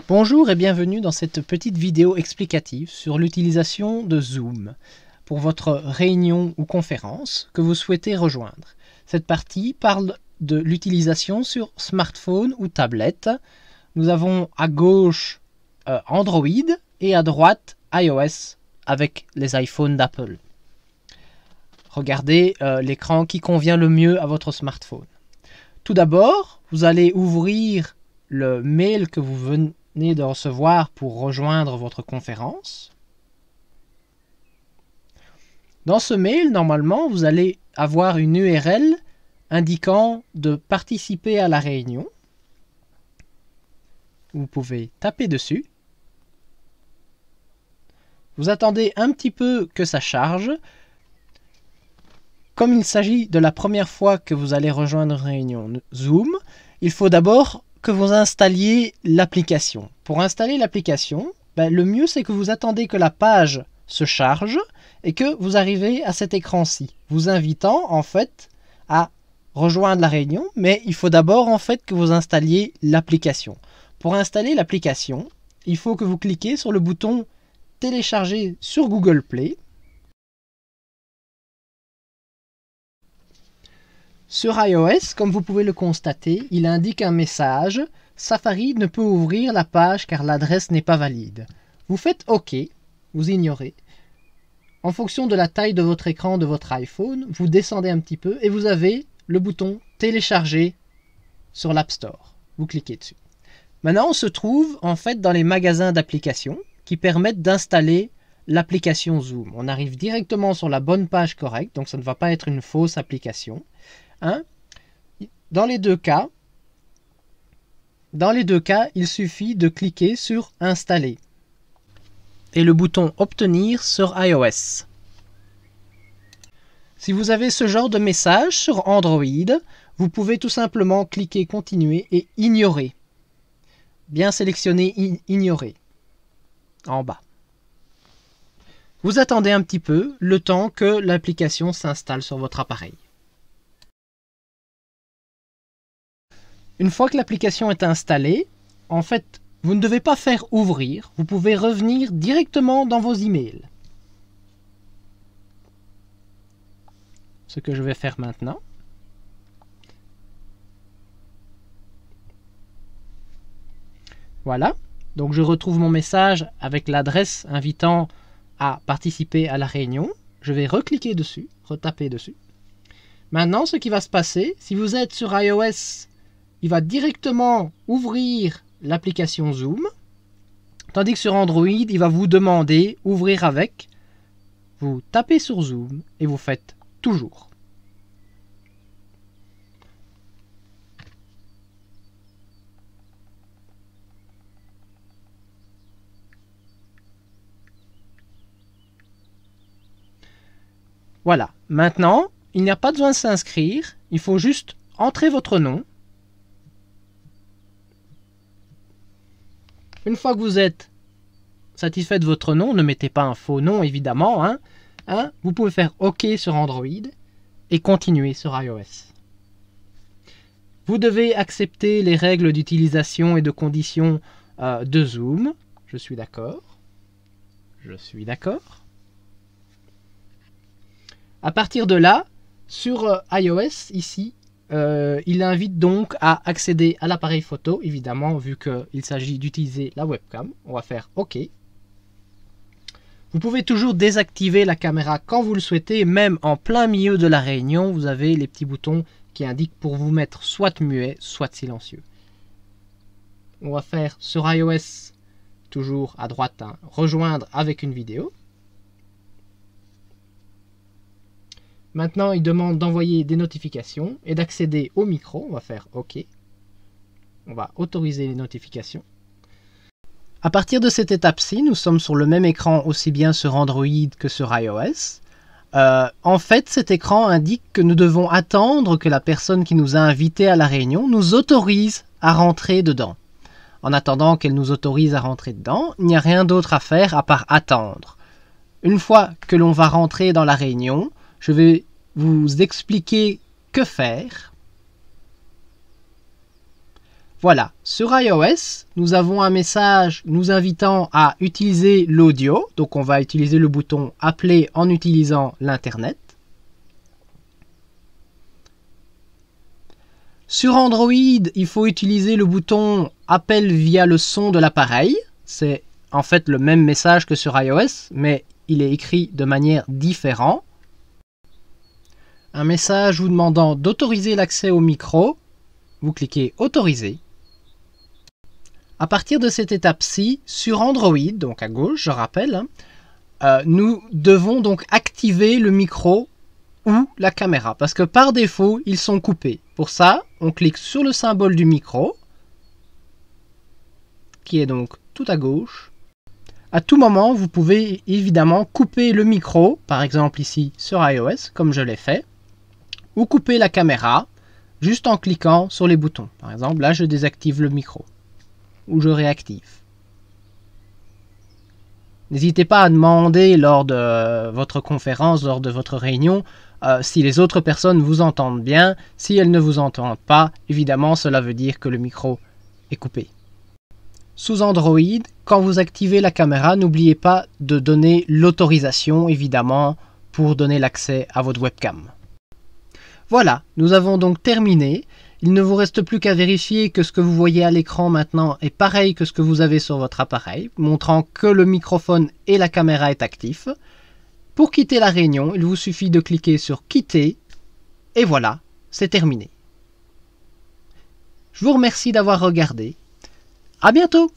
Bonjour et bienvenue dans cette petite vidéo explicative sur l'utilisation de Zoom pour votre réunion ou conférence que vous souhaitez rejoindre. Cette partie parle de l'utilisation sur smartphone ou tablette. Nous avons à gauche Android et à droite iOS avec les iPhones d'Apple. Regardez l'écran qui convient le mieux à votre smartphone. Tout d'abord, vous allez ouvrir le mail que vous venez de recevoir pour rejoindre votre conférence. Dans ce mail, normalement, vous allez avoir une URL indiquant de participer à la réunion. Vous pouvez taper dessus. Vous attendez un petit peu que ça charge. Comme il s'agit de la première fois que vous allez rejoindre une réunion Zoom, il faut d'abord que vous installiez l'application. Pour installer l'application, le mieux c'est que vous attendez que la page se charge et que vous arrivez à cet écran-ci, vous invitant en fait à rejoindre la réunion, mais il faut d'abord en fait que vous installiez l'application. Pour installer l'application, il faut que vous cliquez sur le bouton télécharger sur Google Play. Sur iOS, comme vous pouvez le constater, il indique un message « Safari ne peut ouvrir la page car l'adresse n'est pas valide ». Vous faites OK, vous ignorez. En fonction de la taille de votre écran de votre iPhone, vous descendez un petit peu et vous avez le bouton « Télécharger » sur l'App Store. Vous cliquez dessus. Maintenant, on se trouve en fait dans les magasins d'applications qui permettent d'installer l'application Zoom. On arrive directement sur la bonne page correcte, donc ça ne va pas être une fausse application. Dans les deux cas, il suffit de cliquer sur Installer et le bouton Obtenir sur iOS. Si vous avez ce genre de message sur Android, vous pouvez tout simplement cliquer Continuer et Ignorer. Bien sélectionner Ignorer en bas. Vous attendez un petit peu le temps que l'application s'installe sur votre appareil. Une fois que l'application est installée, en fait, vous ne devez pas faire ouvrir, vous pouvez revenir directement dans vos emails. Ce que je vais faire maintenant. Voilà, donc je retrouve mon message avec l'adresse invitant à participer à la réunion. Je vais recliquer dessus, retaper dessus. Maintenant, ce qui va se passer, si vous êtes sur iOS, il va directement ouvrir l'application Zoom, tandis que sur Android, il va vous demander ouvrir avec. Vous tapez sur Zoom et vous faites toujours. Voilà, maintenant, il n'y a pas besoin de s'inscrire, il faut juste entrer votre nom. Une fois que vous êtes satisfait de votre nom, ne mettez pas un faux nom évidemment, vous pouvez faire OK sur Android et continuer sur iOS. Vous devez accepter les règles d'utilisation et de conditions de Zoom. Je suis d'accord. Je suis d'accord. À partir de là, sur iOS, ici, il invite donc à accéder à l'appareil photo, évidemment, vu qu'il s'agit d'utiliser la webcam. On va faire OK. Vous pouvez toujours désactiver la caméra quand vous le souhaitez, même en plein milieu de la réunion, vous avez les petits boutons qui indiquent pour vous mettre soit muet, soit silencieux. On va faire sur iOS, toujours à droite, rejoindre avec une vidéo. Maintenant, il demande d'envoyer des notifications et d'accéder au micro. On va faire OK. On va autoriser les notifications. À partir de cette étape-ci, nous sommes sur le même écran aussi bien sur Android que sur iOS. En fait, cet écran indique que nous devons attendre que la personne qui nous a invités à la réunion nous autorise à rentrer dedans. En attendant qu'elle nous autorise à rentrer dedans, il n'y a rien d'autre à faire à part attendre. Une fois que l'on va rentrer dans la réunion, je vais vous expliquer que faire. Voilà, sur iOS, nous avons un message nous invitant à utiliser l'audio. Donc on va utiliser le bouton « Appeler » en utilisant l'Internet. Sur Android, il faut utiliser le bouton « Appel via le son de l'appareil ». C'est en fait le même message que sur iOS, mais il est écrit de manière différente. Un message vous demandant d'autoriser l'accès au micro. Vous cliquez « Autoriser ». À partir de cette étape-ci, sur Android, donc à gauche, je rappelle, nous devons donc activer le micro ou la caméra, parce que par défaut, ils sont coupés. Pour ça, on clique sur le symbole du micro, qui est donc tout à gauche. À tout moment, vous pouvez évidemment couper le micro, par exemple ici sur iOS, comme je l'ai fait, ou couper la caméra, juste en cliquant sur les boutons. Par exemple, là, je désactive le micro. Ou je réactive. N'hésitez pas à demander lors de votre conférence, lors de votre réunion, si les autres personnes vous entendent bien. Si elles ne vous entendent pas, évidemment, cela veut dire que le micro est coupé. Sous Android, quand vous activez la caméra, n'oubliez pas de donner l'autorisation, évidemment, pour donner l'accès à votre webcam. Voilà, nous avons donc terminé. Il ne vous reste plus qu'à vérifier que ce que vous voyez à l'écran maintenant est pareil que ce que vous avez sur votre appareil, montrant que le microphone et la caméra est actif. Pour quitter la réunion, il vous suffit de cliquer sur « Quitter » et voilà, c'est terminé. Je vous remercie d'avoir regardé. À bientôt!